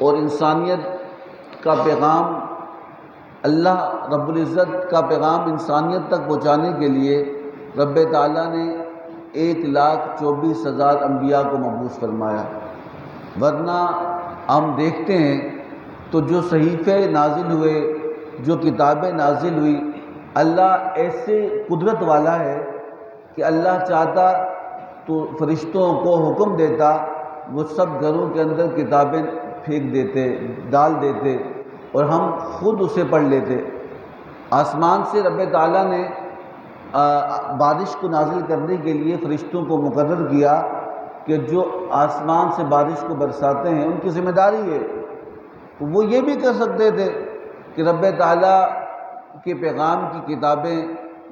اور انسانیت کا پیغام، اللہ رب العزت کا پیغام انسانیت تک پہنچانے کے لیے رب تعالیٰ نے 1,24,000 انبیاء کو مبعوث فرمایا۔ ورنہ ہم دیکھتے ہیں تو جو صحیفے نازل ہوئے، جو کتابیں نازل ہوئی، اللہ ایسے قدرت والا ہے کہ اللہ چاہتا تو فرشتوں کو حکم دیتا، وہ سب گھروں کے اندر کتابیں پھینک دیتے، ڈال دیتے، اور ہم خود اسے پڑھ لیتے۔ آسمان سے رب تعالیٰ نے بارش کو نازل کرنے کے لیے فرشتوں کو مقرر کیا کہ جو آسمان سے بارش کو برساتے ہیں ان کی ذمہ داری ہے۔ وہ یہ بھی کر سکتے تھے کہ رب تعالیٰ کے پیغام کی کتابیں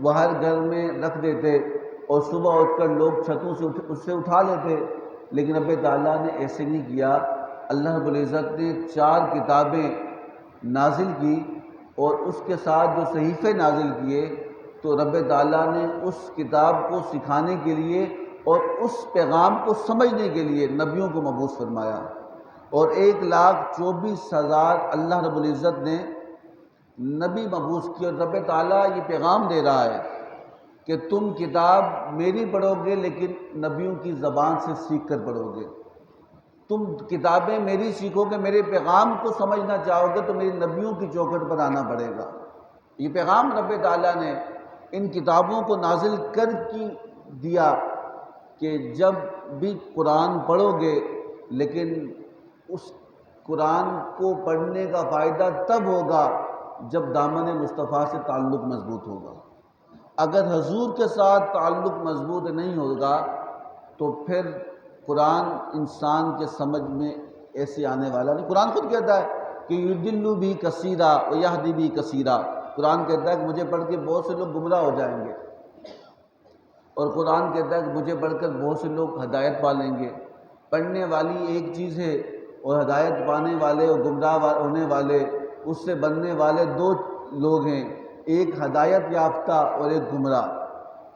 وہ ہر گھر میں رکھ دیتے اور صبح اٹھ کر لوگ چھتوں سے اس سے اٹھا لیتے، لیکن رب تعالیٰ نے ایسے نہیں کیا۔ اللہ رب العزت نے 4 کتابیں نازل کی اور اس کے ساتھ جو صحیفے نازل کیے، تو رب تعالیٰ نے اس کتاب کو سکھانے کے لیے اور اس پیغام کو سمجھنے کے لیے نبیوں کو مبعوث فرمایا، اور 1,24,000 اللہ رب العزت نے نبی مبعوث کیے۔ اور رب تعالیٰ یہ پیغام دے رہا ہے کہ تم کتاب میری پڑھو گے لیکن نبیوں کی زبان سے سیکھ کر پڑھو گے۔ تم کتابیں میری سیکھو گے، میرے پیغام کو سمجھنا چاہو گے تو میری نبیوں کی چوکھٹ پر آنا پڑے گا۔ یہ پیغام رب تعالیٰ نے ان کتابوں کو نازل کر کی دیا کہ جب بھی قرآن پڑھو گے، لیکن اس قرآن کو پڑھنے کا فائدہ تب ہوگا جب دامن مصطفیٰ سے تعلق مضبوط ہوگا۔ اگر حضور کے ساتھ تعلق مضبوط نہیں ہوگا تو پھر قرآن انسان کے سمجھ میں ایسے آنے والا نہیں۔ قرآن خود کہتا ہے کہ یضل بھی کثیرا ویہدی بھی کثیرا۔ قرآن کہتا ہے کہ مجھے پڑھ کے بہت سے لوگ گمراہ ہو جائیں گے، اور قرآن کہتا ہے کہ مجھے پڑھ کر بہت سے لوگ ہدایت پا لیں گے۔ پڑھنے والی ایک چیز ہے اور ہدایت پانے والے اور گمراہ ہونے والے، اس سے بننے والے 2 لوگ ہیں، ایک ہدایت یافتہ اور ایک گمراہ۔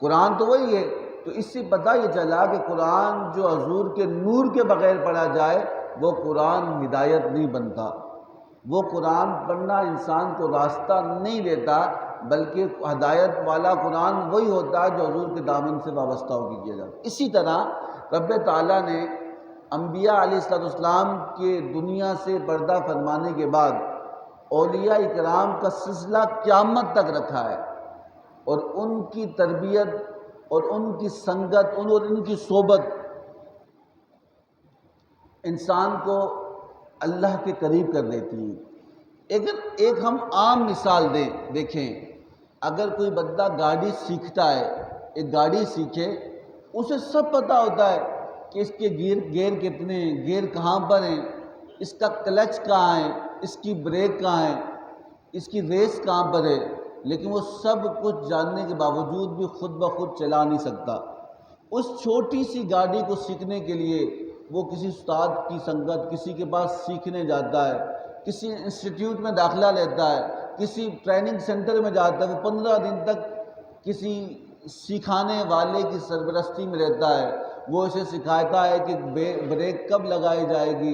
قرآن تو وہی ہے۔ تو اس سے پتہ یہ چلا کہ قرآن جو حضور کے نور کے بغیر پڑھا جائے وہ قرآن ہدایت نہیں بنتا، وہ قرآن پڑھنا انسان کو راستہ نہیں دیتا، بلکہ ہدایت والا قرآن وہی ہوتا ہے جو حضور کے دامن سے وابستہ ہو کے کیا جاتا ہے۔ اسی طرح رب تعالیٰ نے انبیاء علیہ السلام کے دنیا سے پردہ فرمانے کے بعد اولیاء اکرام کا سلسلہ قیامت تک رکھا ہے، اور ان کی تربیت اور ان کی سنگت اور ان کی صحبت انسان کو اللہ کے قریب کر دیتی ہے۔ ایک ہم عام مثال دیکھیں، اگر کوئی بندہ گاڑی سیکھتا ہے، ایک گاڑی سیکھے، اسے سب پتہ ہوتا ہے کہ اس کے گیئر کتنے ہیں، گیئر کہاں پر ہیں، اس کا کلچ کہاں ہے، اس کی بریک کہاں ہے، اس کی ریس کہاں پر ہے، لیکن وہ سب کچھ جاننے کے باوجود بھی خود بخود چلا نہیں سکتا۔ اس چھوٹی سی گاڑی کو سیکھنے کے لیے وہ کسی استاد کی سنگت، کسی کے پاس سیکھنے جاتا ہے، کسی انسٹیٹیوٹ میں داخلہ لیتا ہے، کسی ٹریننگ سینٹر میں جاتا ہے، وہ 15 دن تک کسی سکھانے والے کی سرپرستی میں رہتا ہے، وہ اسے سکھاتا ہے کہ بریک کب لگائی جائے گی،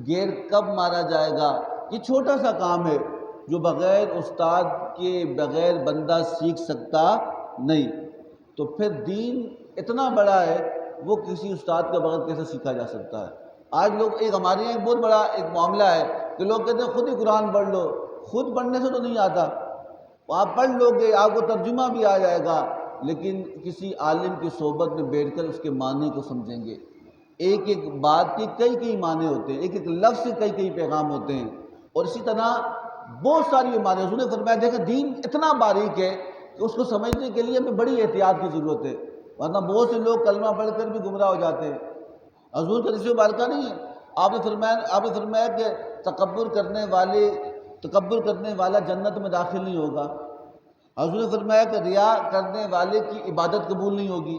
گیئر کب مارا جائے گا۔ یہ چھوٹا سا کام ہے جو بغیر استاد کے بغیر بندہ سیکھ سکتا نہیں۔ تو پھر دین اتنا بڑا ہے، وہ کسی استاد کے بغیر کیسے سیکھا جا سکتا ہے؟ آج لوگ ہمارے یہاں ایک بہت بڑا ایک معاملہ ہے کہ لوگ کہتے ہیں خود ہی قرآن پڑھ لو۔ خود پڑھنے سے تو نہیں آتا، آپ پڑھ لو گے، آپ کو ترجمہ بھی آ جائے گا، لیکن کسی عالم کی صحبت میں بیٹھ کر اس کے معنی کو سمجھیں گے۔ ایک ایک بات کے کئی معنی ہوتے ہیں، ایک ایک لفظ سے کئی پیغام ہوتے ہیں، اور اسی طرح بہت ساری معنی۔ حضور نے فرمایا دیکھا دین اتنا باریک ہے کہ اس کو سمجھنے کے لیے ہمیں بڑی احتیاط کی ضرورت ہے، ورنہ بہت سے لوگ کلمہ پڑھ کر بھی گمراہ ہو جاتے ہیں۔ حضور کا حدیث مبارکہ نہیں ہے، آپ نے فرمایا کہ تکبر کرنے والا جنت میں داخل نہیں ہوگا۔ حضور نے فرمایا کہ ریا کرنے والے کی عبادت قبول نہیں ہوگی۔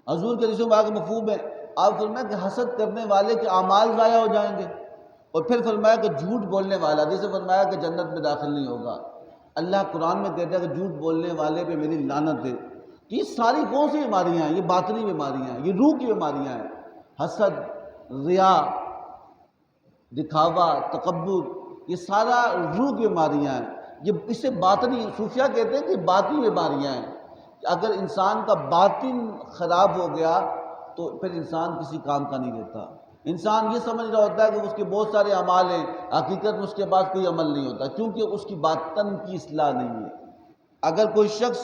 حضور کے حدیث مبارکہ مفہوم ہے، آپ فرمایا کہ حسد کرنے والے کے اعمال ضائع ہو جائیں گے، اور پھر فرمایا کہ جھوٹ بولنے والا، جسے فرمایا کہ جنت میں داخل نہیں ہوگا۔ اللہ قرآن میں کہتا ہے کہ جھوٹ بولنے والے پہ میری لعنت ہے۔ یہ ساری کون سی بیماریاں ہیں؟ یہ باطنی بیماریاں ہیں، یہ روح کی بیماریاں ہیں۔ حسد، ریا، دکھاوا، تکبر، یہ سارا روح کی بیماریاں ہیں۔ یہ اسے باطنی، صوفیہ کہتے ہیں کہ باطنی بیماریاں ہیں، کہ اگر انسان کا باطن خراب ہو گیا تو پھر انسان کسی کام کا نہیں رہتا۔ انسان یہ سمجھ رہا ہوتا ہے کہ اس کے بہت سارے اعمال ہیں، حقیقت میں اس کے پاس کوئی عمل نہیں ہوتا، کیونکہ اس کی باطن کی اصلاح نہیں ہے۔ اگر کوئی شخص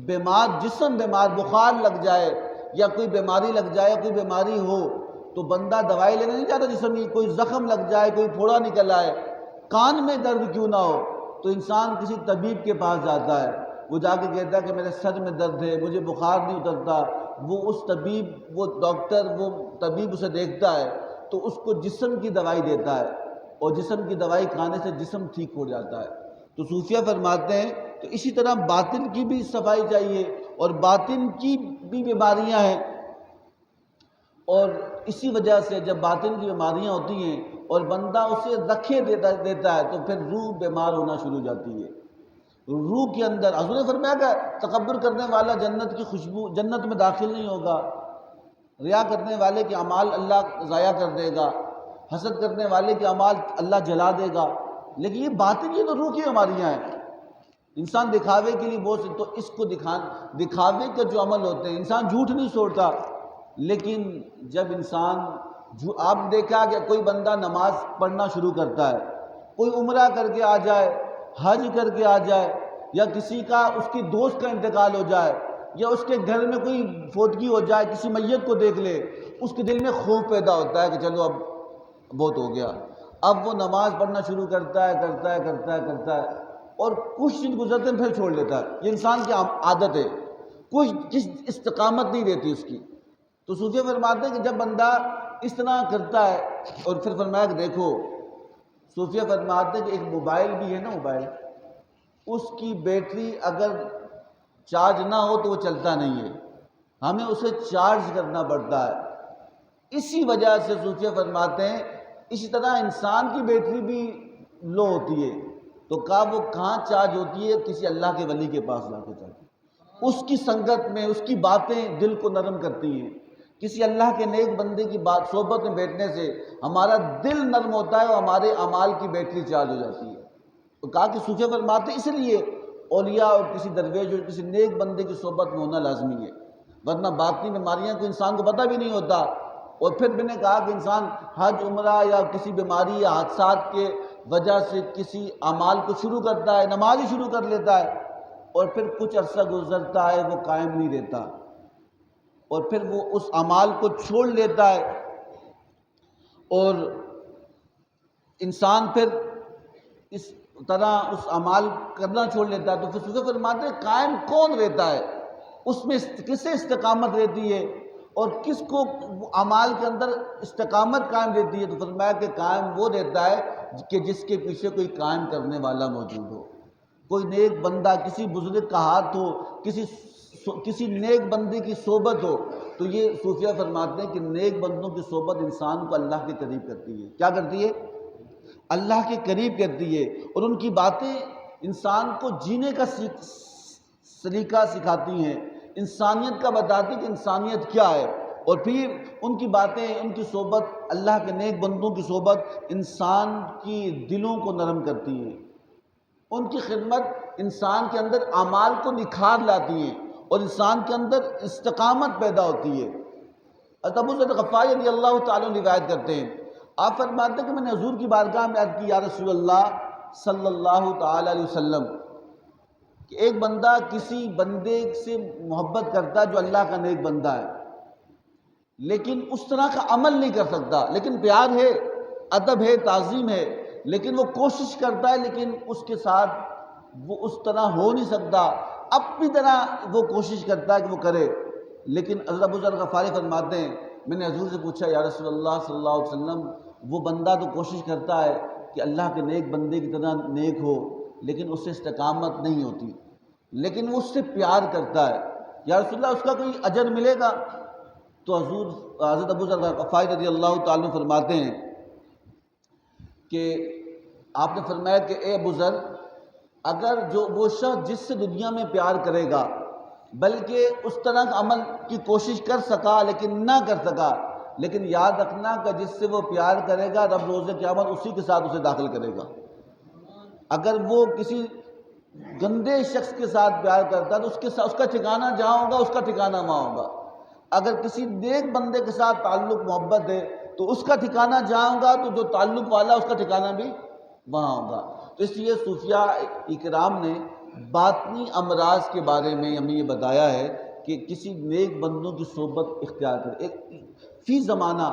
بیمار، جسم بیمار، بخار لگ جائے یا کوئی بیماری لگ جائے یا کوئی بیماری ہو تو بندہ دوائی لینے نہیں جاتا جسم کی، کوئی زخم لگ جائے، کوئی پھوڑا نکل آئے، کان میں درد کیوں نہ ہو تو انسان کسی طبیب کے پاس جاتا ہے، وہ جا کے کہتا ہے کہ میرے سر میں درد ہے، مجھے بخار نہیں اترتا، وہ اس طبیب، وہ ڈاکٹر، وہ طبیب اسے دیکھتا ہے تو اس کو جسم کی دوائی دیتا ہے، اور جسم کی دوائی کھانے سے جسم ٹھیک ہو جاتا ہے۔ تو صوفیہ فرماتے ہیں تو اسی طرح باطن کی بھی صفائی چاہیے، اور باطن کی بھی بیماریاں ہیں، اور اسی وجہ سے جب باطن کی بیماریاں ہوتی ہیں اور بندہ اسے رکھے دیتا ہے تو پھر روح بیمار ہونا شروع ہو جاتی ہے۔ روح کے اندر حضور نے فرمایا کہ تکبر کرنے والا جنت کی خوشبو، جنت میں داخل نہیں ہوگا، ریا کرنے والے کے اعمال اللہ ضائع کر دے گا، حسد کرنے والے کے اعمال اللہ جلا دے گا۔ لیکن یہ باطن، یہ تو روح کی بیماریاں ہیں۔ انسان دکھاوے کے لیے بہت سے، تو اس کو دکھاوے کے جو عمل ہوتے ہیں، انسان جھوٹ نہیں چھوڑتا، لیکن جب انسان آپ نے دیکھا کہ کوئی بندہ نماز پڑھنا شروع کرتا ہے، کوئی عمرہ کر کے آ جائے، حج کر کے آ جائے، یا کسی کا، اس کی دوست کا انتقال ہو جائے، یا اس کے گھر میں کوئی فوتگی ہو جائے، کسی میت کو دیکھ لے، اس کے دل میں خوف پیدا ہوتا ہے کہ چلو اب بہت ہو گیا، اب وہ نماز پڑھنا شروع کرتا ہے، اور کچھ دن گزرتے ہیں پھر چھوڑ لیتا ہے۔ یہ انسان کی عادت ہے، کچھ استقامت نہیں رہتی اس کی۔ تو صوفیہ فرماتے ہیں کہ جب بندہ اس طرح کرتا ہے، اور پھر فرمایا کہ دیکھو، صوفیہ فرماتے ہیں کہ ایک موبائل بھی ہے نا، موبائل، اس کی بیٹری اگر چارج نہ ہو تو وہ چلتا نہیں ہے، ہمیں اسے چارج کرنا پڑتا ہے۔ اسی وجہ سے صوفیہ فرماتے ہیں اسی طرح انسان کی بیٹری بھی لو ہوتی ہے، تو وہ کہاں چارج ہوتی ہے؟ کسی اللہ کے ولی کے پاس جا کے چارج، اس کی سنگت میں، اس کی باتیں دل کو نرم کرتی ہیں۔ کسی اللہ کے نیک بندے کی صحبت میں بیٹھنے سے ہمارا دل نرم ہوتا ہے اور ہمارے اعمال کی بیٹری چارج ہو جاتی ہے۔ تو کہا کہ صوفیہ فرماتے ہیں اس لیے اولیاء اور کسی درویش اور کسی نیک بندے کی صحبت میں ہونا لازمی ہے، ورنہ باطنی بیماریاں کو انسان کو پتہ بھی نہیں ہوتا۔ اور پھر میں نے کہا کہ انسان حج، عمرہ یا کسی بیماری یا حادثات کے وجہ سے کسی اعمال کو شروع کرتا ہے، نماز ہی شروع کر لیتا ہے، اور پھر کچھ عرصہ گزرتا ہے، وہ قائم نہیں رہتا، اور پھر وہ اس اعمال کو چھوڑ لیتا ہے، اور انسان پھر اس طرح اس اعمال کرنا چھوڑ لیتا ہے۔ تو پھر صوفیہ فرماتے ہیں قائم کون رہتا ہے، اس میں کسے استقامت رہتی ہے، اور کس کو اعمال کے اندر استقامت قائم رہتی ہے؟ تو فرمایا کہ قائم وہ رہتا ہے کہ جس کے پیچھے کوئی قائم کرنے والا موجود ہو، کوئی نیک بندہ، کسی بزرگ کا ہاتھ ہو، کسی نیک بندے کی صحبت ہو۔ تو یہ صوفیہ فرماتے ہیں کہ نیک بندوں کی صحبت انسان کو اللہ کے قریب کرتی ہے۔ کیا کرتی ہے؟ اللہ کے قریب کرتی ہے، اور ان کی باتیں انسان کو جینے کا سلیقہ سکھاتی ہیں، انسانیت کا بتاتی کہ انسانیت کیا ہے، اور پھر ان کی باتیں، ان کی صحبت، اللہ کے نیک بندوں کی صحبت انسان کی دلوں کو نرم کرتی ہے، ان کی خدمت انسان کے اندر اعمال کو نکھار لاتی ہیں، اور انسان کے اندر استقامت پیدا ہوتی ہے۔ حضرت ابو ذر غفاری رضی اللہ تعالیٰ عنہ روایت کرتے ہیں، آپ فرماتے ہیں کہ میں نے حضور کی بارگاہ میں عرض کی، یا رسول اللہ صلی اللہ تعالیٰ علیہ وسلم، کہ ایک بندہ کسی بندے سے محبت کرتا ہے جو اللہ کا نیک بندہ ہے، لیکن اس طرح کا عمل نہیں کر سکتا، لیکن پیار ہے، ادب ہے، تعظیم ہے، لیکن وہ کوشش کرتا ہے، لیکن اس کے ساتھ وہ اس طرح ہو نہیں سکتا، اپنی طرح وہ کوشش کرتا ہے کہ وہ کرے۔ لیکن حضرت ابو ذر غفاری فرماتے ہیں میں نے حضور سے پوچھا، یا رسول اللہ صلی اللہ علیہ وسلم، وہ بندہ تو کوشش کرتا ہے کہ اللہ کے نیک بندے کی طرح نیک ہو، لیکن اس سے استقامت نہیں ہوتی، لیکن وہ اس سے پیار کرتا ہے، یا رسول اللہ اس کا کوئی اجر ملے گا؟ تو حضرت ابو ذر غفاری رضی اللہ تعالیٰ فرماتے ہیں کہ آپ نے فرمایا کہ اے ابو ذر، اگر وہ شخص جس سے دنیا میں پیار کرے گا، بلکہ اس طرح کا عمل کی کوشش کر سکا لیکن نہ کر سکا، لیکن یاد رکھنا کہ جس سے وہ پیار کرے گا رب روز قیامت اسی کے ساتھ اسے داخل کرے گا۔ اگر وہ کسی گندے شخص کے ساتھ پیار کرتا ہے تو اس کا ٹھکانہ جہاں ہوگا اس کا ٹھکانہ وہاں ہوگا۔ اگر کسی نیک بندے کے ساتھ تعلق محبت ہے تو اس کا ٹھکانہ جہاں ہوگا تو جو تعلق والا اس کا ٹھکانہ بھی وہاں ہوگا۔ تو اس لیے صوفیاء اکرام نے باطنی امراض کے بارے میں ہمیں یہ بتایا ہے کہ کسی نیک بندوں کی صحبت اختیار کرے۔ فی زمانہ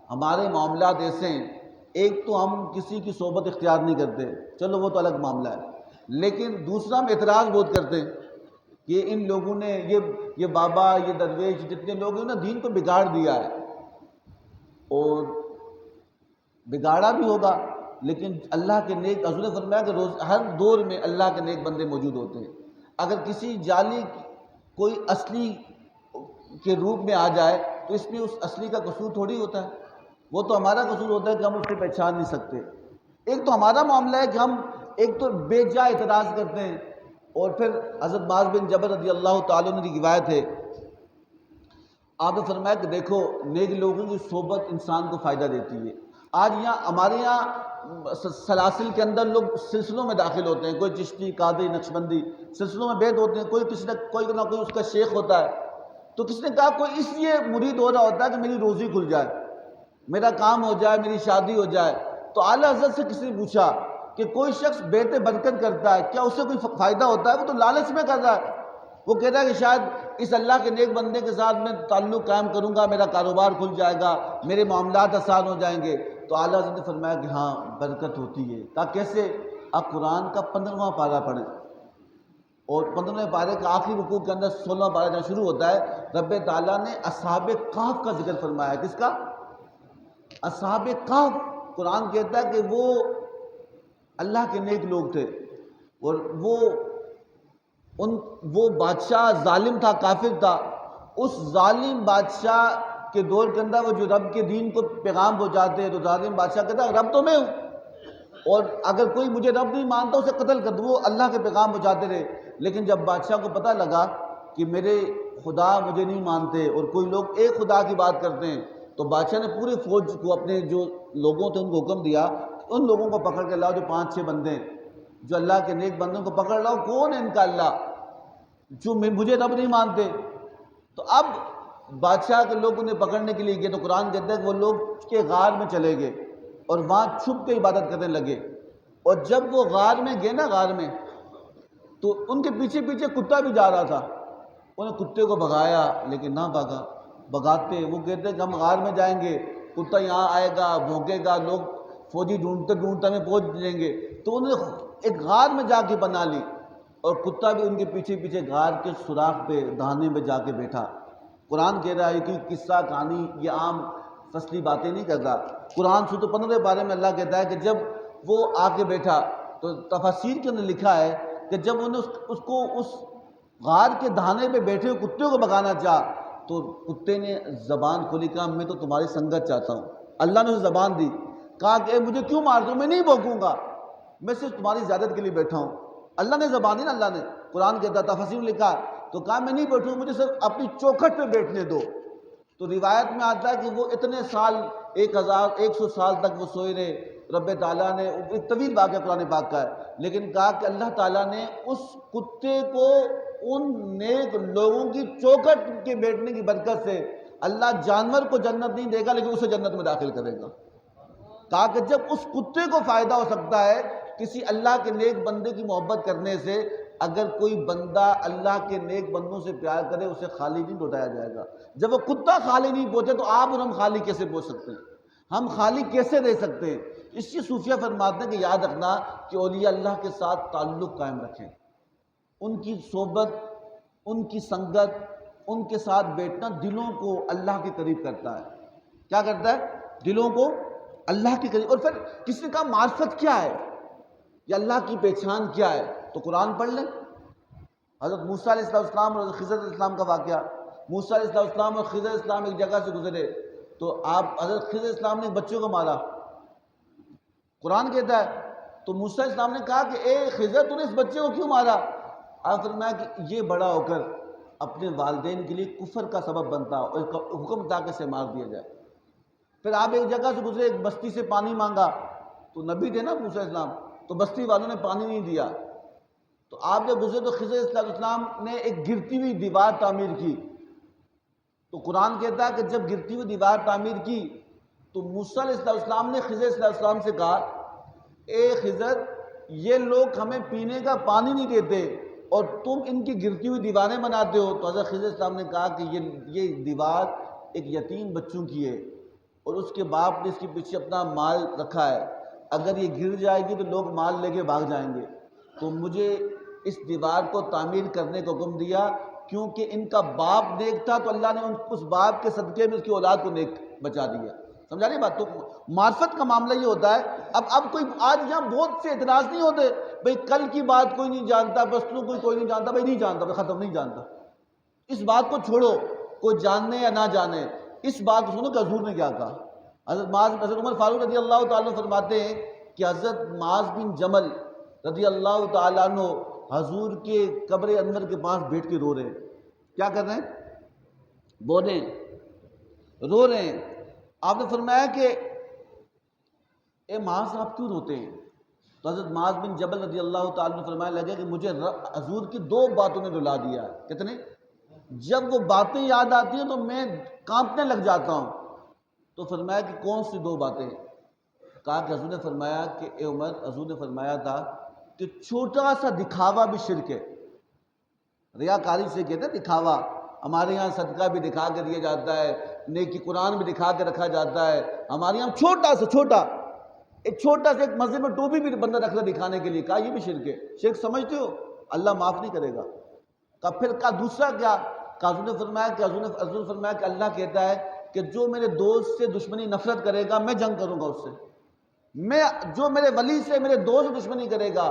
ہمارے معاملات ایسے ہیں، ایک تو ہم کسی کی صحبت اختیار نہیں کرتے، چلو وہ تو الگ معاملہ ہے، لیکن دوسرا ہم اعتراض بہت کرتے ہیں کہ ان لوگوں نے یہ بابا یہ درویش جتنے لوگ ہیں نا دین کو بگاڑ دیا ہے، اور بگاڑا بھی ہوگا، لیکن اللہ کے نیک حضور نے فرمایا کہ ہر دور میں اللہ کے نیک بندے موجود ہوتے ہیں۔ اگر کسی جعلی کوئی اصلی کے روپ میں آ جائے تو اس میں اس اصلی کا قصور تھوڑی ہوتا ہے، وہ تو ہمارا قصور ہوتا ہے کہ ہم اس کو پہچان نہیں سکتے۔ ایک تو ہمارا معاملہ ہے کہ ہم ایک تو بے جا اعتراض کرتے ہیں، اور پھر حضرت معاذ بن جبل رضی اللہ تعالیٰ عنہ کی روایت ہے، آپ نے فرمایا کہ دیکھو نیک لوگوں کی صحبت انسان کو فائدہ دیتی ہے۔ آج ہمارے یہاں سلاسل کے اندر لوگ سلسلوں میں داخل ہوتے ہیں، کوئی چشتی، قادری، نقشبندی، سلسلوں میں بیعت ہوتے ہیں، کوئی نہ کوئی اس کا شیخ ہوتا ہے۔ تو کس نے کہا کوئی اس لیے مرید ہو رہا ہوتا ہے کہ میری روزی کھل جائے، میرا کام ہو جائے، میری شادی ہو جائے۔ تو اعلیٰ حضرت سے کسی نے پوچھا کہ کوئی شخص بیعت برکت کرتا ہے کیا اس سے کوئی فائدہ ہوتا ہے؟ وہ تو لالچ میں کر رہا ہے، وہ کہتا ہے کہ شاید اس اللہ کے نیک بندے کے ساتھ میں تعلق قائم کروں گا، میرا کاروبار کھل جائے گا، میرے معاملات آسان ہو جائیں گے۔ تو اعلیٰ حضرت نے فرمایا کہ ہاں برکت ہوتی ہے۔ کہا کیسے؟ آپ قرآن کا 15واں پارہ پڑھیں، اور 15ویں پارے کا آخری رکوع کے اندر 16واں پارہ جہاں شروع ہوتا ہے، رب تعالیٰ نے اصحاب کہف کا ذکر فرمایا ہے۔ کس کا؟ اصحاب کہف۔ قرآن کہتا ہے کہ اللہ کے نیک لوگ تھے، اور وہ بادشاہ ظالم تھا، کافر تھا۔ اس ظالم بادشاہ کے دور کے اندر وہ جو رب کے دین کو پیغام پہنچاتے ہیں، تو ظالم بادشاہ کہتا ہے رب تو میں ہوں، اور اگر کوئی مجھے رب نہیں مانتا اسے قتل کر دو۔ وہ اللہ کے پیغام پہنچاتے رہے، لیکن جب بادشاہ کو پتہ لگا کہ میرے خدا مجھے نہیں مانتے اور کوئی لوگ ایک خدا کی بات کرتے ہیں، تو بادشاہ نے پورے فوج کو اپنے جو لوگوں تھے ان کو حکم دیا ان لوگوں کو پکڑ کے لاؤ جو 5-6 بندے ہیں، جو اللہ کے نیک بندوں کو پکڑ لاؤ، کون ہے ان کا اللہ جو مجھے رب نہیں مانتے۔ تو اب بادشاہ کے لوگ انہیں پکڑنے کے لیے گئے، تو قرآن کہتا ہے کہ وہ لوگ کے غار میں چلے گئے اور وہاں چھپ کے عبادت کرنے لگے، اور جب وہ غار میں گئے نا، غار میں، تو ان کے پیچھے پیچھے کتا بھی جا رہا تھا، انہیں کتے کو بھگایا لیکن نہ بھاگا۔ بھگاتے وہ کہتے ہیں کہ ہم غار میں جائیں گے، کتا یہاں آئے گا، بھونکے گا، لوگ فوجی ڈھونڈتے ڈھونڈتے ہمیں پہنچ جائیں گے۔ تو انہوں نے ایک غار میں جا کے بنا لی، اور کتا بھی ان کے پیچھے پیچھے غار کے سوراخ پہ دہانے میں جا کے بیٹھا۔ قرآن کہہ رہا ہے کہ قصہ کہانی یہ عام فصلی باتیں نہیں کرتا۔ قرآن سورۃ 15 بارے میں اللہ کہتا ہے کہ جب وہ آ کے بیٹھا، تو تفاسیر کے اندر لکھا ہے کہ جب انہوں نے اس غار کے دہانے پہ بیٹھے ہوئے کتے کو بھگانا چاہا، تو کتے نے زبان کھولی، کہا میں تو تمہاری سنگت چاہتا ہوں۔ اللہ نے اسے زبان دی، کہا کہ اے مجھے کیوں مار دو، میں نہیں بھونکوں گا، میں صرف تمہاری زیادت کے لیے بیٹھا ہوں۔ اللہ نے زبان دی نا، اللہ نے قرآن کہتا تفاسیر لکھا، تو کہا میں نہیں بیٹھوں، مجھے صرف اپنی چوکھٹ پہ بیٹھنے دو۔ تو روایت میں آتا ہے کہ وہ اتنے سال 1100 سال تک وہ سوئے رہے۔ رب تعالیٰ نے ایک طویل واقعہ قرآن پاک کا ہے، لیکن کہا کہ اللہ تعالیٰ نے اس کتے کو ان نیک لوگوں کی چوکھٹ کے بیٹھنے کی برکت سے اللہ جانور کو جنت نہیں دے گا لیکن اسے جنت میں داخل کرے گا۔ کہا کہ جب اس کتے کو فائدہ ہو سکتا ہے کسی اللہ کے نیک بندے کی محبت کرنے سے، اگر کوئی بندہ اللہ کے نیک بندوں سے پیار کرے اسے خالی نہیں لوٹایا جائے گا۔ جب وہ کتا خالی نہیں پہنچے تو آپ اور ہم خالی کیسے پہنچ سکتے ہیں؟ ہم خالی کیسے رہ سکتے ہیں؟ اس کی صوفیہ فرماتے ہیں کہ یاد رکھنا کہ اولیاء اللہ کے ساتھ تعلق قائم رکھیں، ان کی صحبت، ان کی سنگت، ان کے ساتھ بیٹھنا دلوں کو اللہ کے قریب کرتا ہے۔ کیا کرتا ہے؟ دلوں کو اللہ کے قریب۔ اور پھر کسی نے کہا معرفت کیا ہے یا اللہ کی پہچان کیا ہے؟ تو قرآن پڑھ لیں۔ حضرت موسیٰ علیہ السلام اور خضر علیہ السلام کا واقعہ، موسیٰ علیہ السلام اور خضر علیہ السلام ایک جگہ سے گزرے، تو حضرت خضر علیہ السلام نے ایک بچے کو مارا، قرآن کہتا ہے۔ تو موسیٰ علیہ السلام نے کہا کہ اے خضر تو نے اس بچے کو کیوں مارا؟ آپ فرمایا کہ یہ بڑا ہو کر اپنے والدین کے لیے کفر کا سبب بنتا اور حکم تھا کہ اسے مار دیا جائے۔ پھر آپ ایک جگہ سے گزرے، ایک بستی سے پانی مانگا، تو نبی تھے نا موسیٰ علیہ السلام، تو بستی والوں نے پانی نہیں دیا، تو آپ جب گزرے تو خضر علیہ السلام نے ایک گرتی ہوئی دیوار تعمیر کی۔ تو قرآن کہتا ہے کہ جب گرتی ہوئی دیوار تعمیر کی تو موسیٰ علیہ السلام نے خضر علیہ السلام سے کہا، اے خضر، یہ لوگ ہمیں پینے کا پانی نہیں دیتے اور تم ان کی گرتی ہوئی دیواریں بناتے ہو۔ تو حضرت خضر علیہ السلام نے کہا کہ یہ دیوار ایک یتیم بچوں کی ہے اور اس کے باپ نے اس کے پیچھے اپنا مال رکھا ہے، اگر یہ گر جائے گی تو لوگ مال لے کے بھاگ جائیں گے، تو مجھے اس دیوار کو تعمیر کرنے کا حکم دیا، کیونکہ ان کا باپ نیک تھا تو اللہ نے اس باپ کے صدقے میں اس کی اولاد کو نیک بچا دیا۔ سمجھا نہیں بات؟ تو معرفت کا معاملہ یہ ہوتا ہے۔ اب کوئی آج یہاں بہت سے اعتراض نہیں ہوتے، بھئی کل کی بات کوئی نہیں جانتا، پرسوں کوئی نہیں جانتا، بھئی نہیں جانتا، بھئی ختم نہیں جانتا۔ اس بات کو چھوڑو، کوئی جاننے یا نہ جانے، اس بات کو سنو کہ حضور نے کیا کہا۔ حضرت عمر فاروق رضی اللہ تعالیٰ فرماتے ہیں کہ حضرت معاذ بن جبل رضی اللہ تعالیٰ عنہ حضور کے قبر انور کے پاس بیٹھ کے رو رہے ہیں۔ کیا کر رہے ہیں؟ رو رہے ہیں، رو رہے ہیں۔ آپ نے فرمایا کہ اے معاذ آپ کیوں روتے ہیں؟ تو حضرت معاذ بن جبل رضی اللہ تعالیٰ عنہ فرمایا لگے کہ مجھے حضور کی دو باتوں نے رلا دیا ہے۔ کتنے؟ جب وہ باتیں یاد آتی ہیں تو میں کانپنے لگ جاتا ہوں۔ تو فرمایا کہ کون سی دو باتیں؟ کہا کہ حضور نے فرمایا کہ اے عمر، حضور نے فرمایا تھا کہ چھوٹا سا دکھاوا بھی شرک ہے۔ ریاکاری سے کہتے ہیں دکھاوا، ہمارے یہاں صدقہ بھی دکھا کے دیا جاتا ہے، نیکی قرآن بھی دکھا کے رکھا جاتا ہے، ہمارے یہاں چھوٹا سا ایک مسجد میں ٹوپی بھی بندہ رکھ رہا دکھانے کے لیے، کہا یہ بھی شرک ہے۔ شرک سمجھتے ہو؟ اللہ معاف نہیں کرے گا۔ کہا پھر کہا دوسرا کیا؟ کہا حضور نے فرمایا کہ اللہ کہتا ہے کہ جو میرے دوست سے دشمنی نفرت کرے گا میں جنگ کروں گا اس سے، جو میرے ولی سے میرے دوست سے دشمنی کرے گا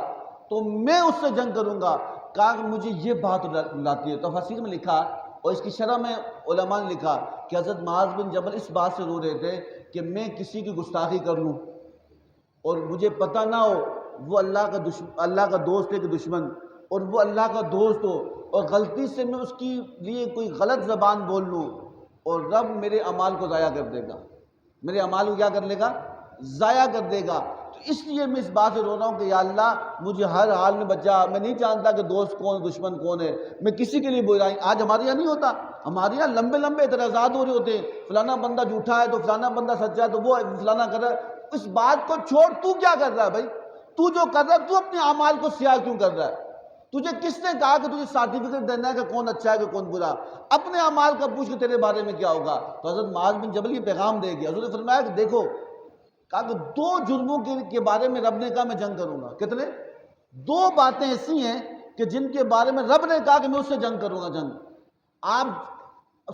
تو میں اس سے جنگ کروں گا۔ کہا کہ مجھے یہ بات لاتی ہے۔ تفاسیر میں لکھا اور اس کی شرح میں علماء نے لکھا کہ حضرت معاذ بن جبل اس بات سے رو رہے تھے کہ میں کسی کی گستاخی کر لوں اور مجھے پتہ نہ ہو وہ اللہ کا دوست ہے کہ دشمن، اور وہ اللہ کا دوست ہو اور غلطی سے میں اس کی لیے کوئی غلط زبان بول لوں اور رب میرے اعمال کو ضائع کر دے گا، میرے اعمال کو کیا کر لے گا؟ ضائع کر دے گا۔ تو اس لیے میں اس بات سے رو رہا ہوں کہ یا اللہ مجھے ہر حال میں بچا، میں نہیں جانتا کہ دوست کون دشمن کون ہے، میں کسی کے لیے برائی۔ آج ہمارے یہاں نہیں ہوتا، ہمارے یہاں لمبے لمبے اعتراضات ہو رہے ہوتے ہیں، فلانا بندہ جھوٹا ہے تو فلانا بندہ سچا ہے تو وہ فلانا کر رہا ہے۔ اس بات کو چھوڑ، تو کیا کر رہا ہے بھائی؟ تو جو کر رہا ہے، تو اپنے اعمال کو سیاہ کیوں کر رہا ہے؟ تجھے کس نے کہا کہ تجھے سرٹیفکیٹ دینا ہے کہ کون اچھا ہے کہ کون برا؟ اپنے اعمال کا پوچھ کہ تیرے بارے میں کیا ہوگا۔ تو حضرت معاذ بن جبل یہ پیغام دے گیا۔ حضور نے فرمایا کہ دیکھو، کہا کہ دو جرموں کے بارے میں رب نے کہا میں جنگ کروں گا۔ کتنے؟ دو باتیں ایسی ہیں کہ جن کے بارے میں رب نے کہا کہ میں اس سے جنگ کروں گا۔ جنگ آپ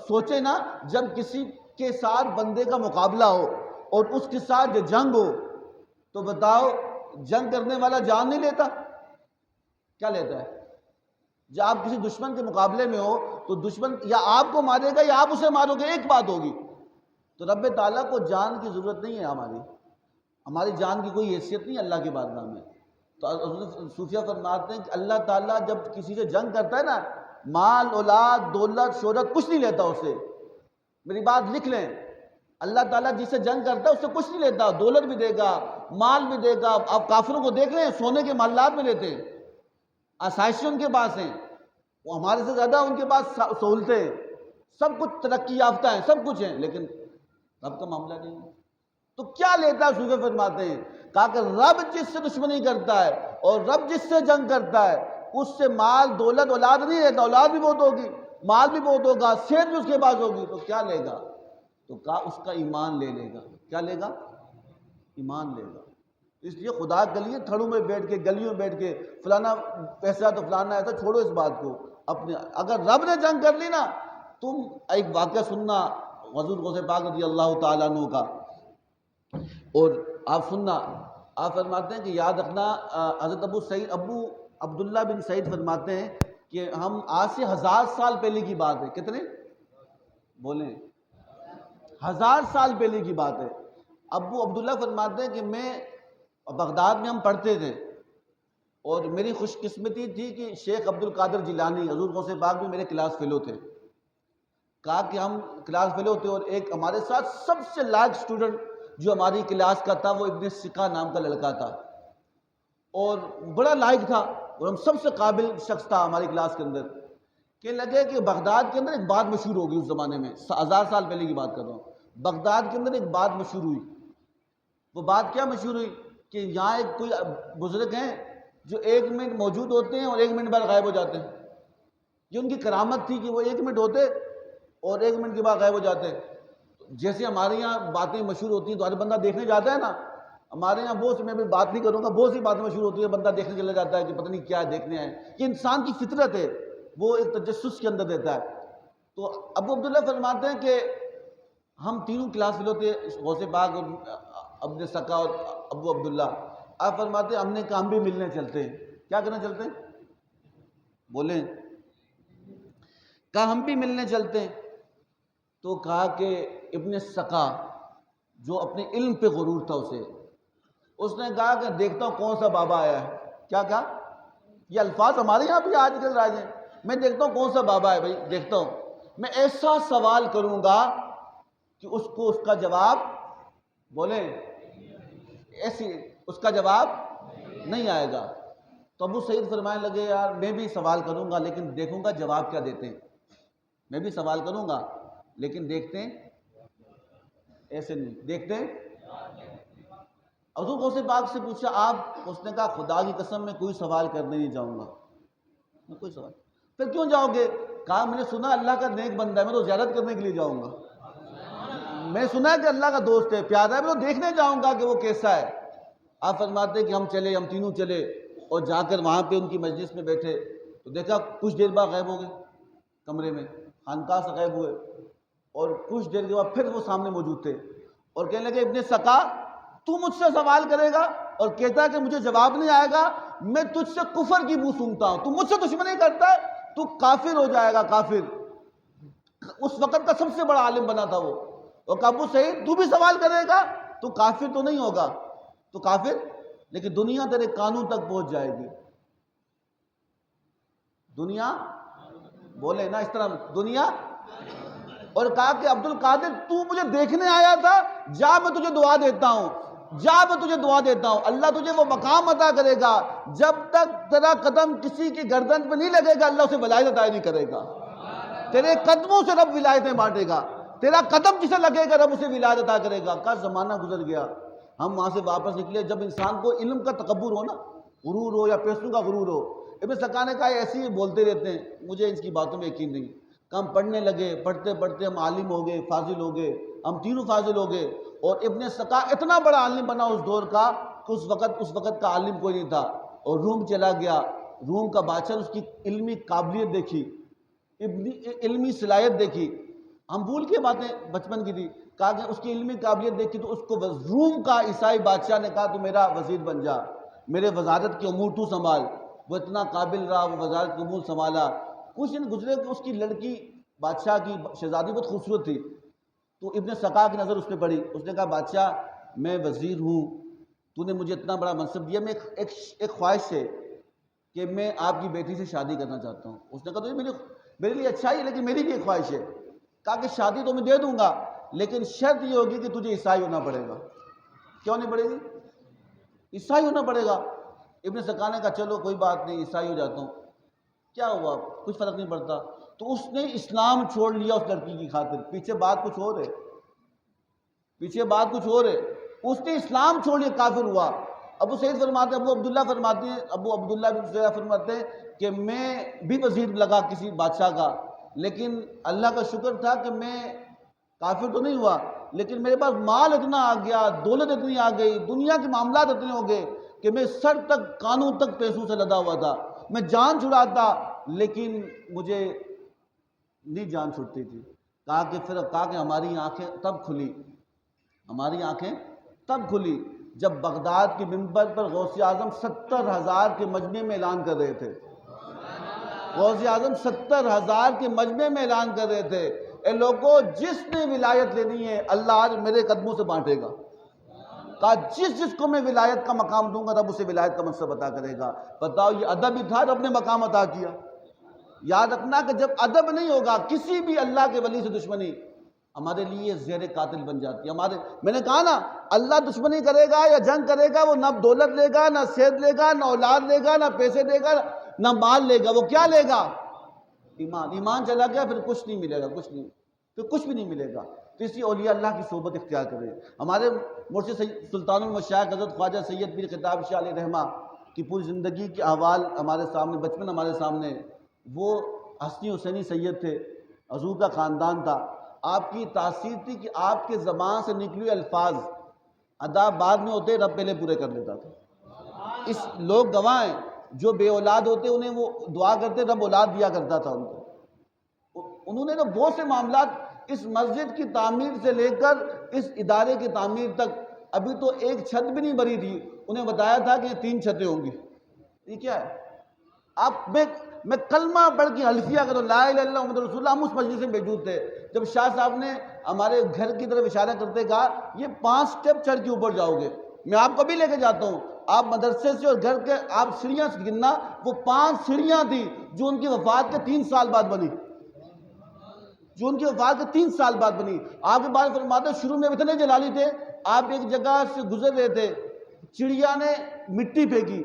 سوچیں نا، جب کسی کے ساتھ بندے کا مقابلہ ہو اور اس کے ساتھ جنگ ہو تو بتاؤ جنگ کرنے والا جان نہیں لیتا؟ کیا لیتا ہے؟ جب آپ کسی دشمن کے مقابلے میں ہو تو دشمن یا آپ کو مارے گا یا آپ اسے مارو گے، ایک بات ہوگی۔ تو رب تعالیٰ کو جان کی ضرورت نہیں ہے، ہماری جان کی کوئی حیثیت نہیں اللہ کے بارگاہ میں۔ تو صوفیہ فرماتے ہیں کہ اللہ تعالیٰ جب کسی سے جنگ کرتا ہے نا، مال اولاد دولت شہرت کچھ نہیں لیتا اسے۔ میری بات لکھ لیں، اللہ تعالیٰ جس سے جنگ کرتا ہے اس سے کچھ نہیں لیتا، دولت بھی دے گا، مال بھی دے گا۔ آپ کافروں کو دیکھ رہے ہیں، سونے کے محلات میں لیتے ہیں، آسائشیں ان کے پاس ہیں، وہ ہمارے سے زیادہ ان کے پاس سہولتیں، سب کچھ ترقی یافتہ ہیں، سب کچھ ہیں، لیکن رب کا معاملہ نہیں ہے۔ تو کیا لیتا ہے؟ صوفیہ فرماتے ہیں کہا کہ رب جس سے دشمنی کرتا ہے اور رب جس سے جنگ کرتا ہے اس سے مال دولت اولاد نہیں لیتا، اولاد بھی بہت ہوگی، مال بھی بہت ہوگا، صحت بھی اس کے پاس ہوگی، تو کیا لے گا؟ تو کہا اس کا ایمان لے لے گا۔ کیا لے گا؟ ایمان لے گا۔ اس لیے خدا کے لیے تھڑوں میں بیٹھ کے گلیوں میں بیٹھ کے فلانا ایسا تو فلانا ایسا، چھوڑو اس بات کو۔ اپنے اگر رب نے جنگ کر لی نا، تم ایک واقعہ سننا حضور غوث پاک رضی اللہ تعالیٰ عنہ کا، اور آپ سننا، آپ فرماتے ہیں کہ یاد رکھنا، حضرت ابو عبداللہ بن سعید فرماتے ہیں کہ ہم آج سے 1000 سال پہلے کی بات ہے۔ کتنے؟ بولیں، 1000 سال پہلے کی بات ہے۔ ابو عبداللہ فرماتے ہیں کہ میں بغداد میں ہم پڑھتے تھے اور میری خوش قسمتی تھی کہ شیخ عبد القادر جیلانی حضور غوث پاک بھی میرے کلاس فیلو تھے۔ کہا کہ ہم کلاس فیلو تھے اور ایک ہمارے ساتھ سب سے لائق اسٹوڈنٹ جو ہماری کلاس کا تھا وہ ابن سکا نام کا لڑکا تھا اور بڑا لائق تھا اور ہم سب سے قابل شخص تھا ہماری کلاس کے اندر. کہ لگے کہ بغداد کے اندر ایک بات مشہور ہو گئی اس زمانے میں، 1000 سال پہلے کی بات کر رہا ہوں. بغداد کے اندر ایک بات مشہور ہوئی. وہ بات کیا مشہور ہوئی کہ یہاں ایک کوئی بزرگ ہیں جو 1 منٹ موجود ہوتے ہیں اور 1 منٹ بعد غائب ہو جاتے ہیں. یہ ان کی کرامت تھی کہ وہ 1 منٹ ہوتے اور 1 منٹ کے بعد غائب ہو جاتے. جیسے ہمارے یہاں باتیں مشہور ہوتی ہیں تو ہر بندہ دیکھنے جاتا ہے نا. ہمارے یہاں بہت سی، میں بھی بات نہیں کروں گا، بہت سی باتیں مشہور ہوتی ہیں، بندہ دیکھنے چلا جاتا ہے کہ پتہ نہیں کیا دیکھنے آئے. یہ انسان کی فطرت ہے، وہ ایک تجسس کے اندر رہتا ہے. تو ابو عبداللہ فرماتے ہیں کہ ہم تینوں کلاس فیلو تھے، غوث پاک اور ابن سکا اور ابو عبداللہ. آپ فرماتے ہیں ہم نے کہا ہم بھی ملنے چلتے ہیں. کیا کرنا چلتے ہیں؟ بولیں. کہا ہم بھی ملنے چلتے ہیں. تو کہا کہ ابن سکا جو اپنے علم پہ غرور تھا اس نے کہا کہ دیکھتا ہوں کون سا بابا آیا ہے. کیا کہا؟ یہ الفاظ ہمارے یہاں بھی آج کل راج ہیں. میں دیکھتا ہوں کون سا بابا ہے. بھائی دیکھتا ہوں، میں ایسا سوال کروں گا کہ اس کو اس کا جواب، بولیں، ایسی اس کا جواب نہیں آئے گا. تو ابو سعید فرمانے لگے یار میں بھی سوال کروں گا لیکن دیکھوں گا جواب کیا دیتے ہیں. میں بھی سوال کروں گا لیکن دیکھتے ہیں، ایسے نہیں دیکھتے ہیں. حضور غوث پاک سے پوچھا آپ؟ اس نے کہا خدا کی قسم میں کوئی سوال کرنے نہیں جاؤں گا. میں کوئی سوال. پھر کیوں جاؤ گے؟ کہا میں نے سنا اللہ کا نیک بندہ ہے، میں تو زیارت کرنے کے لیے جاؤں گا. میں سنا ہے کہ اللہ کا دوست ہے، پیارا ہے، میں تو دیکھنے جاؤں گا کہ وہ کیسا ہے. آپ فرماتے ہیں کہ ہم چلے، ہم تینوں چلے اور جا کر وہاں پہ ان کی مجلس میں بیٹھے تو دیکھا کچھ دیر بعد غائب ہو گئے کمرے میں، خانقاہ سے غائب ہوئے. اور کچھ دیر کے بعد پھر وہ سامنے موجود تھے اور کہنے لگے ابن سکا تو مجھ سے سوال کرے گا اور کہتا ہے کہ مجھے جواب نہیں آئے گا. میں تجھ سے کفر کی بو سونگتا ہوں، تو مجھ سے دشمنی کرتا ہے، تو کافر ہو جائے گا، کافر. اس وقت کا سب سے بڑا عالم بنا تھا وہ. اور کہا ابو سعید تو بھی سوال کرے گا تو کافر تو نہیں ہوگا، تو کافر، لیکن دنیا تیرے قانون تک پہنچ جائے گی. دنیا، بولے نا اس طرح، دنیا. اور کہا کہ عبد القادر تو مجھے دیکھنے آیا تھا، جا میں تجھے دعا دیتا ہوں، جا میں تجھے دعا دیتا ہوں. اللہ تجھے وہ مقام عطا کرے گا جب تک تیرا قدم کسی کی گردن پہ نہیں لگے گا اللہ اسے ولایت عطا نہیں کرے گا. تیرے قدموں سے رب ولایتیں بانٹے گا، تیرا قدم جسے لگے گا رب اسے ولایت عطا کرے گا. کا زمانہ گزر گیا، ہم وہاں سے واپس نکلے. جب انسان کو علم کا تکبر ہو نا، غرور ہو یا پیسوں کا غرور ہو، ابن سکا نے کہا ایسے ہی بولتے رہتے ہیں، مجھے اس کی باتوں میں یقین نہیں. ہم پڑھنے لگے، پڑھتے پڑھتے ہم عالم ہو گئے، فاضل ہو گئے، ہم تینوں فاضل ہو گئے. اور ابن سکا اتنا بڑا عالم بنا اس دور کا کہ اس وقت کا عالم کوئی نہیں تھا. اور روم چلا گیا. روم کا بادشاہ اس کی علمی قابلیت دیکھی، علمی صلاحیت دیکھی. ہم بھول کے باتیں بچپن کی تھی. کہا کہ اس کی علمی قابلیت دیکھی تو اس کو روم کا عیسائی بادشاہ نے کہا تو میرا وزیر بن جا، میرے وزارت کے امور تو سنبھال. وہ اتنا قابل رہا، وہ وزارت کے امور سنبھالا. کچھ دن گزرے کہ اس کی لڑکی بادشاہ کی شہزادی بہت خوبصورت تھی. تو ابن سکا کی نظر اس پہ پڑی. اس نے کہا بادشاہ میں وزیر ہوں، تو نے مجھے اتنا بڑا منصب دیا، میں ایک خواہش ہے کہ میں آپ کی بیٹی سے شادی کرنا چاہتا ہوں. اس نے کہا تو میرے لیے اچھا ہی ہے لیکن میری بھی ایک خواہش ہے. کہا کہ شادی تو میں دے دوں گا لیکن شرط یہ ہوگی کہ تجھے عیسائی ہونا پڑے گا. کیوں نہیں پڑے گی؟ عیسائی ہونا پڑے گا. ابن سکا نے کہا چلو کوئی بات نہیں، عیسائی ہو جاتا ہوں. کیا ہوا؟ کچھ فرق نہیں پڑتا. تو اس نے اسلام چھوڑ لیا اس لڑکی کی خاطر. پیچھے بات کچھ اور ہے، پیچھے بات کچھ اور ہے. اس نے اسلام چھوڑ لیا، کافر ہوا. ابو سعید فرماتے ہیں، ابو عبداللہ فرماتے ہیں، ابو عبداللہ بن سعید فرماتے ہیں کہ میں بھی وزیر لگا کسی بادشاہ کا، لیکن اللہ کا شکر تھا کہ میں کافر تو نہیں ہوا، لیکن میرے پاس مال اتنا آ گیا، دولت اتنی آ گئی، دنیا کے معاملات اتنے ہو گئے کہ میں سر تک کانوں تک پیسوں سے لدا ہوا تھا. میں جان چھڑاتا لیکن مجھے نہیں جان چھوٹتی تھی. کہا کہ ہماری آنکھیں تب کھلی، ہماری آنکھیں تب کھلی جب بغداد کے منبر پر غوث اعظم 70,000 کے مجمع میں اعلان کر رہے تھے. غوث اعظم 70,000 کے مجمع میں اعلان کر رہے تھے اے لوگوں جس نے ولایت لینی ہے اللہ آج میرے قدموں سے بانٹے گا. کہا جس کو میں ولایت کا مقام دوں گا رب اسے ولایت کا منصب عطا کرے گا. بتاؤ یہ ادب ہی تھا رب نے مقام عطا کیا. یاد رکھنا کہ جب ادب نہیں ہوگا کسی بھی اللہ کے ولی سے دشمنی ہمارے لیے زہر قاتل بن جاتی ہے. میں نے کہا نا اللہ دشمنی کرے گا یا جنگ کرے گا وہ نہ دولت لے گا، نہ صحت لے گا، نہ اولاد لے گا، نہ پیسے دے گا، نہ مال لے گا. وہ کیا لے گا؟ ایمان چلا گیا پھر کچھ نہیں ملے گا، پھر کچھ بھی نہیں ملے گا. تو اسی اولیاء اللہ کی صحبت اختیار کریں. ہمارے مرشد سلطان المشائخ حضرت خواجہ سید پیر خطاب شاہ علیہ رحمہ کی پوری زندگی کے احوال ہمارے سامنے، بچپن ہمارے سامنے. وہ حسنی حسینی سید تھے، حضور کا خاندان تھا. آپ کی تاثیر تھی کہ آپ کے زبان سے نکلی الفاظ ادا بعد میں ہوتے، رب پہلے پورے کر لیتا تھا. اس لوگ گواہ ہیں جو بے اولاد ہوتے انہیں وہ دعا کرتے رب اولاد دیا کرتا تھا ان کو. انہوں نے بہت سے معاملات اس مسجد کی تعمیر سے لے کر اس ادارے کی تعمیر تک، ابھی تو ایک چھت بھی نہیں بنی تھی، انہیں بتایا تھا کہ 3 چھتیں ہوں گی. یہ کیا ہے؟ آپ میں کلمہ پڑھ کے حلفیہ کرو لا الہ الا اللہ محمد رسول اللہ. ہم اس مجلس میں موجود تھے جب شاہ صاحب نے ہمارے گھر کی طرف اشارہ کرتے کہا یہ 5 سٹیپ چڑھ کے اوپر جاؤ گے. میں آپ کو بھی لے کے جاتا ہوں. آپ مدرسے سے اور گھر کے آپ سیڑھیاں گننا، وہ 5 سیڑھیاں تھیں جو ان کی وفات کے 3 سال بعد بنی. آپ کے بارے فرماتے شروع میں اتنے جلالی تھے، آپ ایک جگہ سے گزر رہے تھے، چڑیا نے مٹی پھینکی،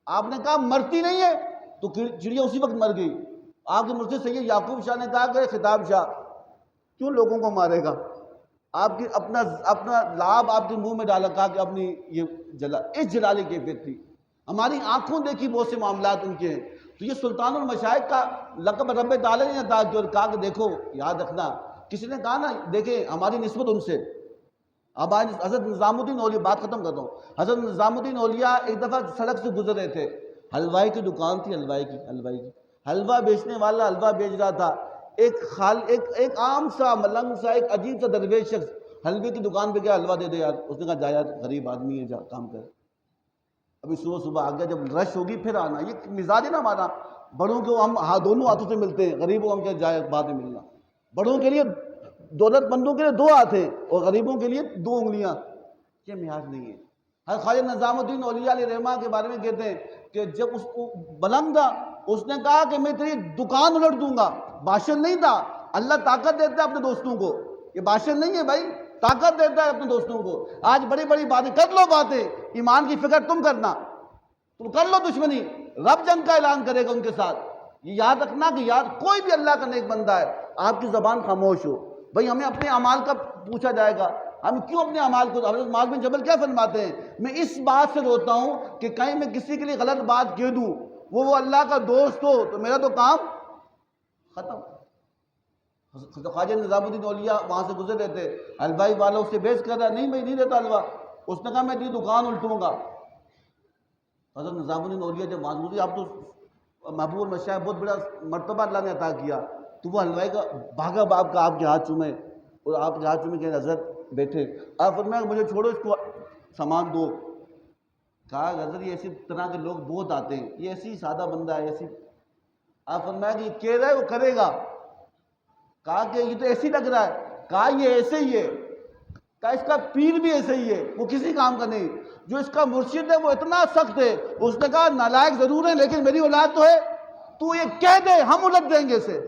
آپ نے کہا مرتی نہیں ہے، تو چڑیا اسی وقت مر گئی. آپ کے مرشد سید یعقوب شاہ نے کہا کہ خطاب شاہ کیوں لوگوں کو مارے گا؟ آپ کی اپنا لعاب آپ کے منہ میں ڈالا، کہا کہ اپنی یہ اس جلالی کیفیت تھی. ہماری آنکھوں دیکھی بہت سے معاملات ان کے ہیں. تو یہ سلطان المشائخ کا لقب رب تعالی نے عطا کیا اور کہا کہ دیکھو یاد رکھنا. کسی نے کہا نا دیکھیں ہماری نسبت ان سے. اب آج حضرت نظام الدین اولیاء، بات ختم کرتا ہوں. حضرت نظام الدین اولیاء ایک دفعہ سڑک سے گزر رہے تھے، حلوائی کی دکان تھی، حلوائی کی حلوہ بیچنے والا حلوہ بیچ رہا تھا. ایک عام سا ملنگ سا ایک عجیب سا درویش شخص حلوے کی دکان پہ گیا، حلوہ دے دے یار. اس نے کہا جا یار غریب آدمی ہے، جا کام کر. ابھی صبح آ گیا، جب رش ہوگی پھر آنا. یہ مزاج ہے نا ہمارا، بڑوں کو ہم دونوں ہاتھوں سے ملتے ہیں، غریبوں کو ہم کیا جائے بعد میں ملنا. بڑوں کے لیے دولت مندوں کے لیے 2 ہاتھ ہیں اور غریبوں کے لیے 2 انگلیاں. یہ محاذ نہیں ہے. حضرت خواجہ نظام الدین اولیاء علیہ رحمہ کے بارے میں کہتے ہیں کہ جب اس کو بلند تھا اس نے کہا کہ میں تیری دکان الٹ دوں گا. بھاشن نہیں تھا. اللہ طاقت دیتا ہے اپنے دوستوں کو. یہ بھاشن نہیں ہے بھائی، طاقت دیتا ہے اپنے دوستوں کو. آج بڑی بڑی باتیں کر لو، باتیں ایمان کی فکر تم کرنا، تم کر لو دشمنی، رب جنگ کا اعلان کرے گا ان کے ساتھ. یہ یاد رکھنا کہ یاد کوئی بھی اللہ کا نیک بندہ ہے، آپ کی زبان خاموش ہو. بھئی ہمیں اپنے اعمال کا پوچھا جائے گا، ہم کیوں اپنے اعمال کو. حضرت معاذ بن جبل کیا فرماتے ہیں، میں اس بات سے روتا ہوں کہ کہیں میں کسی کے لیے غلط بات کہہ دوں، وہ اللہ کا دوست ہو تو میرا تو کام ختم. خواجہ نظام الدین اولیاء وہاں سے گزر رہے تھے، حلوائی والا اس سے بحث کر رہا ہے، نہیں میں نہیں دیتا حلوہ. اس نے کہا میں تیری دکان الٹوں گا. حضرت نظام الدین اولیاء جب وہاں گزری، آپ تو محبوب المشائخ بہت بڑا مرتبہ اللہ نے عطا کیا، تو وہ حلوائی کا بھاگا باپ کا آپ کے ہاتھ چومے اور آپ کے ہاتھ چومے کہ حضرت بیٹھے. آپ فرمایا مجھے چھوڑو، اس کو سامان دو. کہا حضرت یہ ایسی طرح کے لوگ بہت آتے ہیں، یہ ایسی سادہ بندہ ہے ایسی. آپ فرمایا کہ یہ کہہ رہا ہے وہ کرے گا. کہا کہ یہ تو ایسے ہی لگ رہا ہے. کہا یہ ایسے ہی ہے. کہا اس کا پیر بھی ایسے ہی ہے، وہ کسی کام کا نہیں. جو اس کا مرشد ہے وہ اتنا سخت ہے. اس نے کہا نالائق ضرور ہے لیکن میری اولاد تو ہے، تو یہ کہہ دے ہم الٹ دیں گے اسے.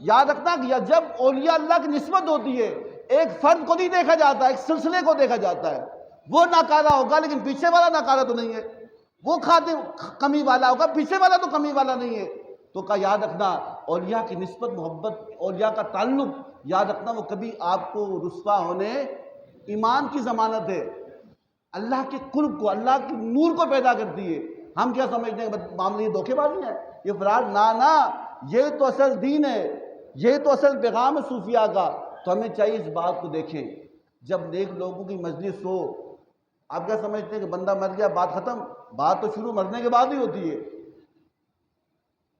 یاد رکھنا کہ جب اولیاء اللہ کی نسبت ہوتی ہے ایک فرد کو نہیں دیکھا جاتا، ایک سلسلے کو دیکھا جاتا ہے. وہ ناکارہ ہوگا لیکن پیچھے والا ناکارہ تو نہیں ہے. وہ خادم کمی والا ہوگا، پیچھے والا تو کمی والا نہیں ہے. تو کہا یاد رکھنا اولیاء کی نسبت، محبت، اولیاء کا تعلق، یاد رکھنا وہ کبھی آپ کو رسوا ہونے، ایمان کی ضمانت ہے. اللہ کے قرب کو، اللہ کے نور کو پیدا کرتی ہے. ہم کیا سمجھتے ہیں معاملے یہ دھوکے بازی ہیں، یہ فرار؟ نا یہ تو اصل دین ہے، یہ تو اصل پیغام ہے صوفیاء کا. تو ہمیں چاہیے اس بات کو دیکھیں. جب نیک لوگوں کی مجلس ہو، آپ کیا سمجھتے ہیں کہ بندہ مر گیا بات ختم؟ بات تو شروع مرنے کے بعد ہی ہوتی ہے.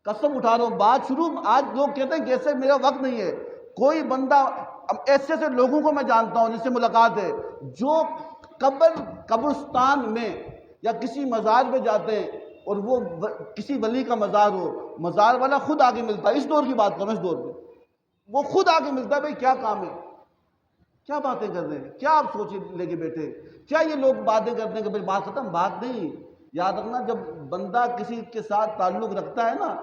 قسم اٹھا رہا ہوں بات شروع. آج لوگ کہتے ہیں کہ ایسے میرا وقت نہیں ہے. کوئی بندہ ایسے لوگوں کو میں جانتا ہوں جن سے ملاقات ہے جو قبرستان میں یا کسی مزار پہ جاتے ہیں اور وہ کسی ولی کا مزار ہو، مزار والا خود آگے ملتا ہے. اس دور کی بات کروں، اس دور پہ وہ خود آگے ملتا ہے. بھئی کیا کام ہے، کیا باتیں کر رہے ہیں، کیا آپ سوچے لے کے بیٹھے؟ کیا یہ لوگ باتیں کرتے ہیں کہ بھئی بات ختم؟ بات نہیں. یاد رکھنا جب بندہ کسی کے ساتھ تعلق رکھتا ہے نا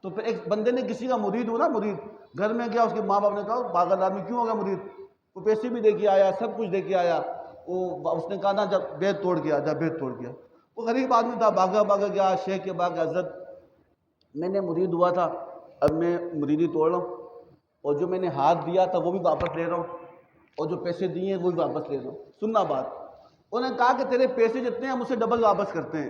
تو پھر ایک بندے نے کسی کا مرید ہو نا، مرید گھر میں گیا، اس کے ماں باپ نے کہا پاگل آدمی کیوں ہوگا مرید، وہ پیسے بھی دے کے آیا، سب کچھ دے کے آیا، اس نے کہا نا جب بیت توڑ گیا، جب بیت توڑ گیا، وہ غریب آدمی تھا، بھاگا بھاگا گیا شیخ کے باغ، حضرت میں نے مرید ہوا تھا، اب میں مریدی توڑ رہا ہوں، اور جو میں نے ہاتھ دیا تھا وہ بھی واپس لے رہا ہوں، اور جو پیسے دیے ہیں وہ بھی واپس لے رہا ہوں۔ سننا بات، انہوں نے کہا کہ تیرے پیسے جتنے ہیں ہم اسے ڈبل واپس کرتے ہیں،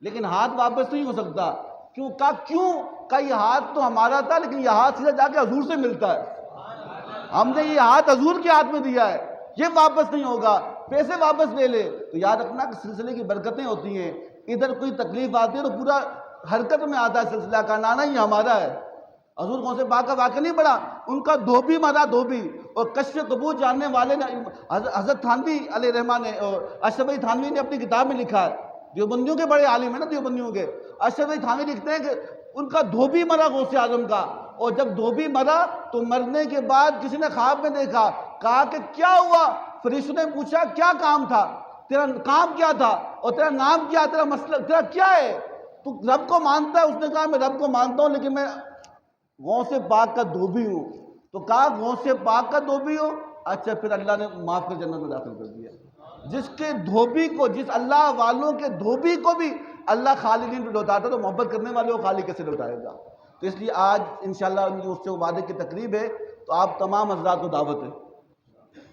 لیکن ہاتھ واپس نہیں ہو سکتا۔ کیوں؟ کہا کیوں؟ کہا یہ ہاتھ تو ہمارا تھا، لیکن یہ ہاتھ سیدھا جا کے حضور سے ملتا ہے، ہم نے یہ ہاتھ حضور کے ہاتھ میں دیا ہے، یہ واپس نہیں ہوگا، پیسے واپس لے لے۔ تو یاد رکھنا کہ سلسلے کی برکتیں ہوتی ہیں، ادھر کوئی تکلیف آتی ہے تو پورا حرکت میں آتا ہے سلسلہ کا، نانا یہ ہمارا ہے۔ حضور غوث پاک کا واقعہ نہیں پڑا، ان کا دھوبی مرا، دھوبی، اور کشف قبور جاننے والے نے حضرت تھانوی علیہ رحمٰن نے، اور اشرف علی تھانوی نے اپنی کتاب میں لکھا ہے، دیوبندیوں کے بڑے عالم ہیں نا دیوبندیوں کے، اشرف علی تھانوی لکھتے ہیں کہ ان کا دھوبی مرا غوث اعظم کا، اور جب دھوبی مرا تو مرنے کے بعد کسی نے خواب میں دیکھا، کہا کہ کیا ہوا؟ فرشتوں نے پوچھا کیا کام تھا تیرا، کام کیا تھا، اور تیرا نام کیا، تیرا مسئلہ تیرا کیا ہے، تو رب کو مانتا ہے؟ اس نے کہا میں رب کو مانتا ہوں لیکن میں غوث پاک کا دھوبی ہوں۔ تو کہا غوث پاک کا دھوبی ہو، اچھا پھر اللہ نے معاف کر جنت میں داخل کر دیا۔ جس کے دھوبی کو، جس اللہ والوں کے دھوبی کو بھی اللہ خالی نہیں لوٹاتا تو محبت کرنے والے کو خالی کیسے لوٹائے گا؟ تو اس لیے آج انشاءاللہ اس سے وعدے کی تقریب ہے، تو آپ تمام حضرات کو دعوت ہے،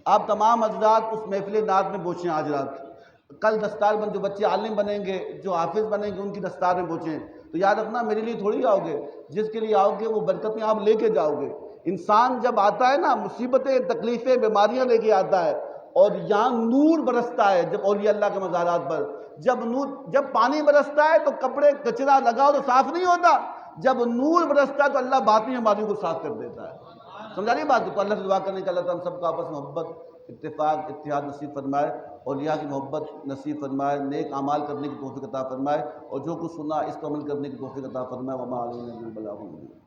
آپ تمام حضرات اس محفل نعت میں پہنچیں آج رات، کل دستار بند، جو بچے عالم بنیں گے، جو حافظ بنیں گے، ان کی دستار میں پہنچیں۔ تو یاد رکھنا میرے لیے تھوڑی آؤ گے، جس کے لیے آؤ گے وہ برکتیں آپ لے کے جاؤ گے۔ انسان جب آتا ہے نا، مصیبتیں، تکلیفیں، بیماریاں لے کے آتا ہے، اور یہاں نور برستا ہے جب اولیاء اللہ کے مزارات پر، جب پانی برستا ہے تو کپڑے کچرا لگاؤ تو صاف نہیں ہوتا، جب نور برستا ہے تو اللہ باطنی بیماریوں کو صاف کر دیتا ہے۔ سمجھا نہیں بات؟ تو اللہ سے دعا کرنے کہ اللہ تعالیٰ ہم سب کو آپس میں محبت، اتفاق، اتحاد نصیب فرمائے، اولیاء کی محبت نصیب فرمائے، نیک اعمال کرنے کی توفیق عطا فرمائے، اور جو کچھ سنا اس کو عمل کرنے کی توفیق عطا فرمائے۔ وما علینا الا البلاغ المبین۔